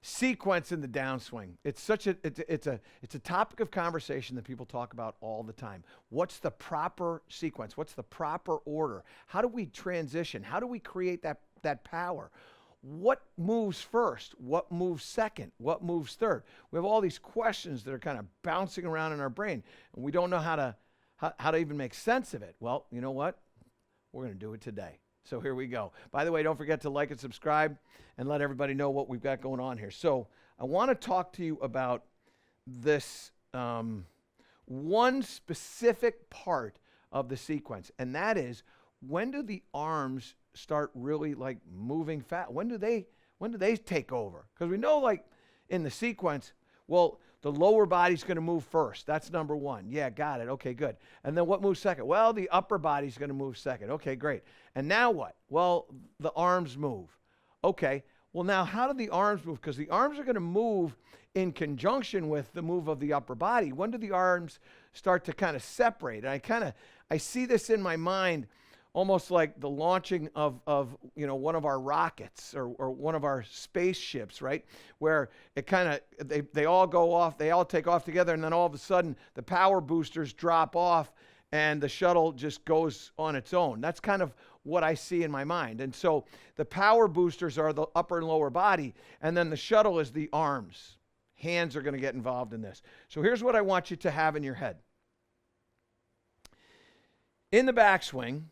sequence in the downswing. It's a topic of conversation that people talk about all the time. What's the proper sequence? What's the proper order? How do we transition? How do we create that power? What moves first? What moves second? What moves third? We have all these questions that are kind of bouncing around in our brain, and we don't know how to even make sense of it. Well, you know what? We're going to do it today. So here we go. By the way, don't forget to like and subscribe and let everybody know what we've got going on here. So I want to talk to you about this one specific part of the sequence, and that is, when do the arms start really like moving fast? When do they take over? Because we know, like, in the sequence, well, the lower body's going to move first. That's number one. Yeah, got it. Okay, good. And then what moves second? Well, the upper body's going to move second. Okay, great. And now what? Well, the arms move. Okay. Well, now how do the arms move? Because the arms are going to move in conjunction with the move of the upper body. When do the arms start to kind of separate? And I see this in my mind, almost like the launching of one of our rockets or one of our spaceships, right? Where it kind of, they all go off, they all take off together, and then all of a sudden the power boosters drop off and the shuttle just goes on its own. That's kind of what I see in my mind. And so the power boosters are the upper and lower body, and then the shuttle is the arms. Hands are going to get involved in this. So here's what I want you to have in your head. In the backswing,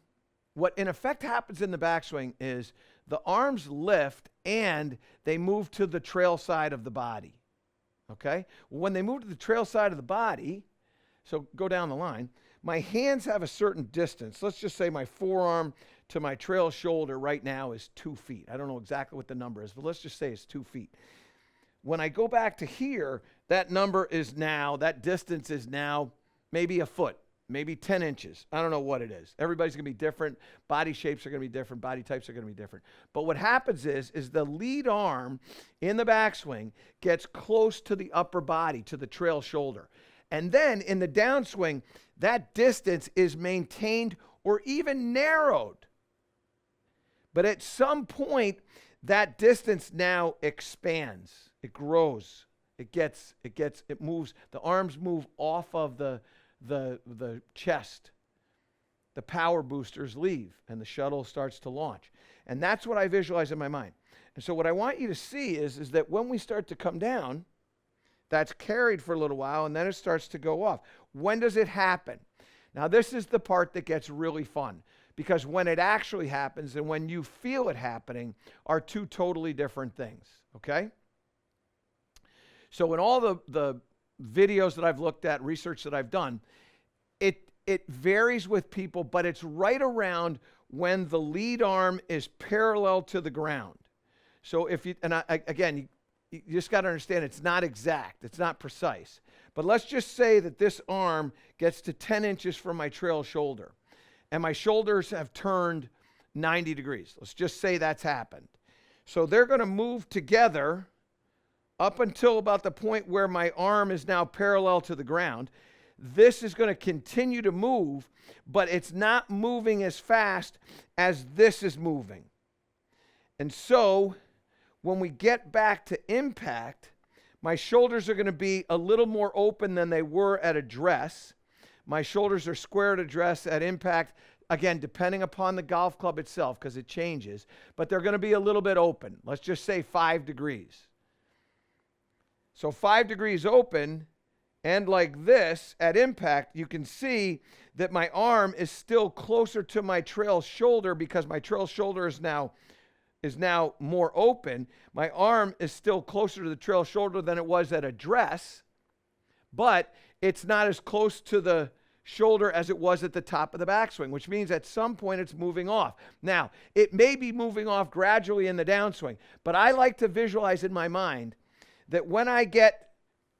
what in effect happens in the backswing is the arms lift and they move to the trail side of the body. Okay? When they move to the trail side of the body, so go down the line, my hands have a certain distance. Let's just say my forearm to my trail shoulder right now is 2 feet. I don't know exactly what the number is, but let's just say it's 2 feet. When I go back to here, that distance is now maybe a foot. Maybe 10 inches. I don't know what it is. Everybody's going to be different. Body shapes are going to be different. Body types are going to be different. But what happens is the lead arm in the backswing gets close to the upper body, to the trail shoulder. And then in the downswing, that distance is maintained or even narrowed. But at some point, that distance now expands. It grows. It moves. The arms move off of the chest. The power boosters leave and the shuttle starts to launch. And that's what I visualize in my mind. And so what I want you to see is that when we start to come down, that's carried for a little while and then it starts to go off. When does it happen? Now this is the part that gets really fun, because when it actually happens and when you feel it happening are two totally different things, okay? So in all the videos that I've looked at, research that I've done, it varies with people, but it's right around when the lead arm is parallel to the ground. So if you, and again, you just got to understand, it's not exact, it's not precise. But let's just say that this arm gets to 10 inches from my trail shoulder, and my shoulders have turned 90 degrees. Let's just say that's happened. So they're going to move together up until about the point where my arm is now parallel to the ground. This is going to continue to move, but it's not moving as fast as this is moving. And so when we get back to impact, my shoulders are going to be a little more open than they were at address. My shoulders are square at address. At impact, again, depending upon the golf club itself, because it changes, but they're going to be a little bit open. Let's just say 5 degrees. So 5 degrees open, and like this, at impact, you can see that my arm is still closer to my trail shoulder because my trail shoulder is now more open. My arm is still closer to the trail shoulder than it was at address, but it's not as close to the shoulder as it was at the top of the backswing, which means at some point it's moving off. Now, it may be moving off gradually in the downswing, but I like to visualize in my mind that when I get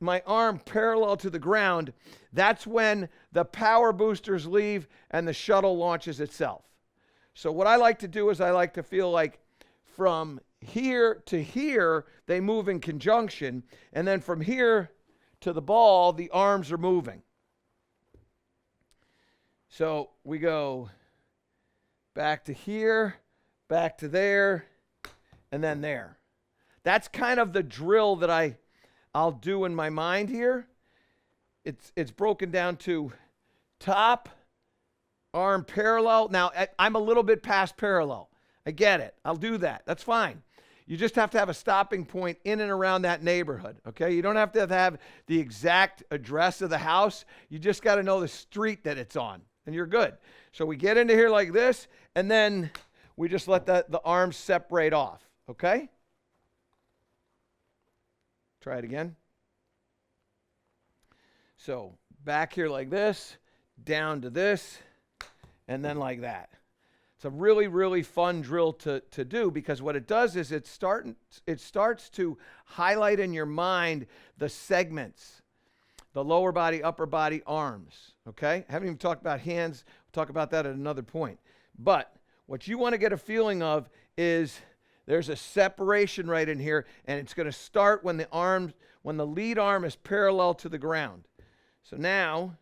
my arm parallel to the ground, that's when the power boosters leave and the shuttle launches itself. So what I like to do is I like to feel like from here to here, they move in conjunction, and then from here to the ball, the arms are moving. So we go back to here, back to there, and then there. that's kind of the drill that I'll do in my mind here. It's broken down to top, arm parallel. Now, I'm a little bit past parallel. I get it. I'll do that. That's fine. You just have to have a stopping point in and around that neighborhood, okay? You don't have to have the exact address of the house. You just got to know the street that it's on, and you're good. So we get into here like this, and then we just let the arms separate off, okay? Try it again. So back here like this, down to this, and then like that. It's a really, really fun drill to do, because what it does is it starts to highlight in your mind the segments, the lower body, upper body, arms, okay? I haven't even talked about hands. We'll talk about that at another point. But what you want to get a feeling of is there's a separation right in here, and it's going to start when the lead arm is parallel to the ground. So now,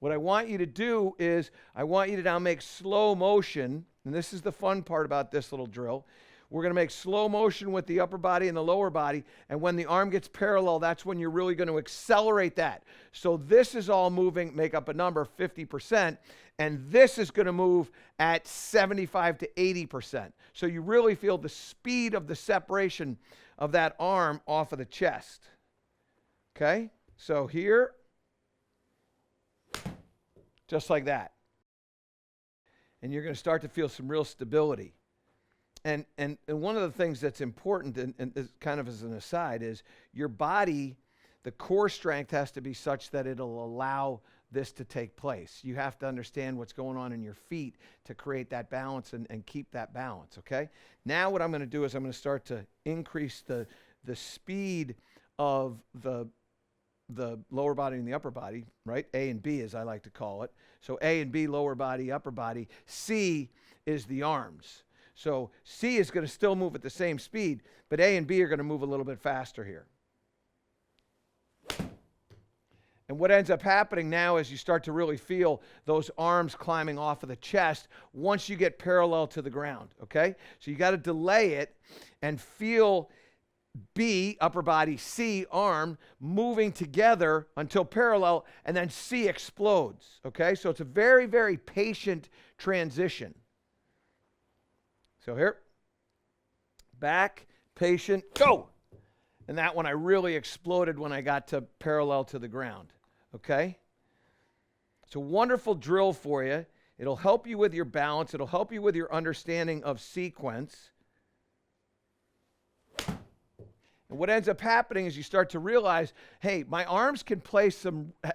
what I want you to do is I want you to now make slow motion, and this is the fun part about this little drill. We're going to make slow motion with the upper body and the lower body, and when the arm gets parallel, that's when you're really going to accelerate that. So this is all moving, make up a number, 50%, and this is going to move at 75 to 80%. So you really feel the speed of the separation of that arm off of the chest. Okay? So here, just like that. And you're going to start to feel some real stability. And one of the things that's important, and kind of as an aside, is your body, the core strength has to be such that it'll allow this to take place. You have to understand what's going on in your feet to create that balance and keep that balance, okay? Now what I'm going to do is I'm going to start to increase the speed of the lower body and the upper body, right? A and B, as I like to call it. So A and B, lower body, upper body. C is the arms. So C is going to still move at the same speed, but A and B are going to move a little bit faster here. And what ends up happening now is you start to really feel those arms climbing off of the chest once you get parallel to the ground, okay? So you got to delay it and feel B, upper body, C, arm, moving together until parallel, and then C explodes, okay? So it's a very, very patient transition. So here, back, patient, go! And that one I really exploded when I got to parallel to the ground, okay? It's a wonderful drill for you. It'll help you with your balance. It'll help you with your understanding of sequence. And what ends up happening is you start to realize, hey, my arms can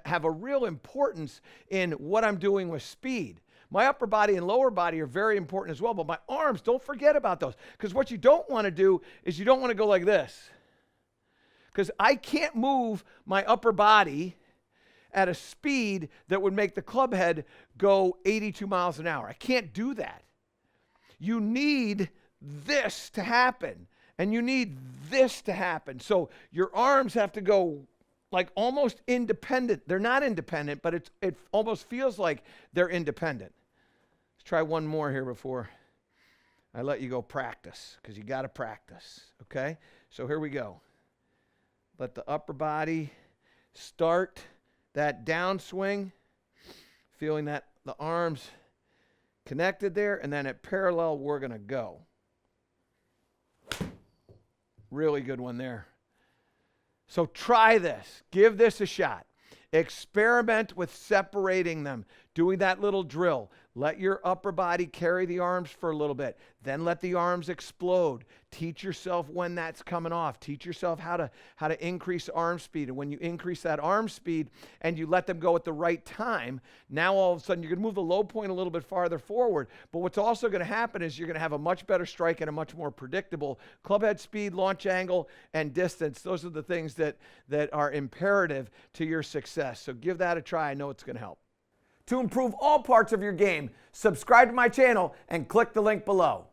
have a real importance in what I'm doing with speed. My upper body and lower body are very important as well, but my arms, don't forget about those. Because what you don't want to do is you don't want to go like this. Because I can't move my upper body at a speed that would make the club head go 82 miles an hour. I can't do that. You need this to happen. And you need this to happen. So your arms have to go like almost independent. They're not independent, but it almost feels like they're independent. Let's try one more here before I let you go practice, because you got to practice, okay? So here we go. Let the upper body start that downswing, feeling that the arms connected there, and then at parallel, we're going to go. Really good one there. So try this. Give this a shot. Experiment with separating them, doing that little drill. Let your upper body carry the arms for a little bit. Then let the arms explode. Teach yourself when that's coming off. Teach yourself how to increase arm speed. And when you increase that arm speed and you let them go at the right time, now all of a sudden you're going to move the low point a little bit farther forward. But what's also going to happen is you're going to have a much better strike and a much more predictable clubhead speed, launch angle, and distance. Those are the things that are imperative to your success. So give that a try. I know it's going to help. To improve all parts of your game, subscribe to my channel and click the link below.